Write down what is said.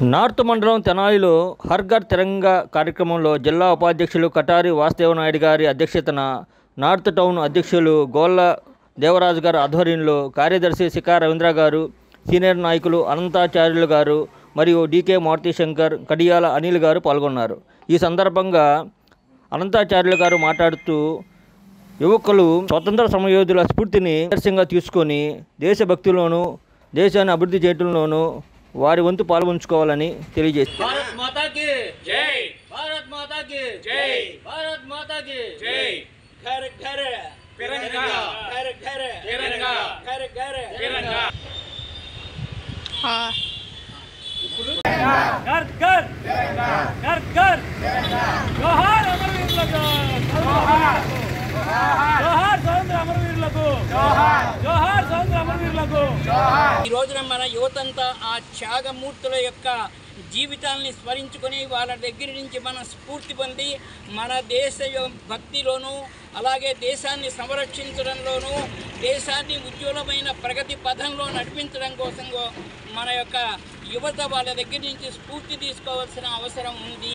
North మండలం తెనాలిలో హర్ ఘర్ తిరంగా కార్యక్రమంలో జిల్లా ఉపాధ్యక్షులు కటారి వాసుదేవనాయుడు గారి అధ్యక్షతన నార్త్ టౌన్ అధ్యక్షులు గోళ్ళ దేవరాజు గారి ఆధ్వర్యంలో కార్యదర్శి శిఖా రవీంద్ర గారు, సీనియర్ నాయకులు అనంతాచార్యులు గారు మరియు డీకే మారుతి శంకర్, కడియాల అనిల్ గారు పాల్గొన్నారు. ఈ సందర్భంగా అనంతాచార్యులు గారు మాట్లాడుతూ యువకులు స్వతంత్ర సమరయోధుల స్ఫూర్తిని ఆదర్శంగా తీసుకొని దేశభక్తిలోనూ దేశాన్ని అభివృద్ధి చేయడంలోనూ వారి వంతు పాల్గొంచుకోవాలని తెలియజేశారు. భారత్ మాతా కీ జై, భారత్ మాతా కీ జై, భారత్ మాతా కీ జై. घर घर तिरंगा, घर घर तिरंगा, घर घर तिरंगा. हाँ. घर घर तिरंगा, घर घर तिरंगा. जोहार अमरवीरुలకు, जोहार जोहार స్వతంత్ర అమరవీరులకు, जोहार जोहार స్వతంత్ర అమరవీరులకు, जोहार. ఈ రోజున మన యువతంతా ఆ త్యాగమూర్తుల యొక్క జీవితాలని స్మరించుకొని వాళ్ళ దగ్గర నుంచి మనం స్ఫూర్తి పొంది మన దేశ భక్తిలోనూ అలాగే దేశాన్ని సంరక్షించడంలోనూ దేశాన్ని ఉజ్వలమైన ప్రగతి పథంలో నడిపించడం కోసం మన యొక్క యువత వాళ్ళ దగ్గర నుంచి స్ఫూర్తి తీసుకోవాల్సిన అవసరం ఉంది.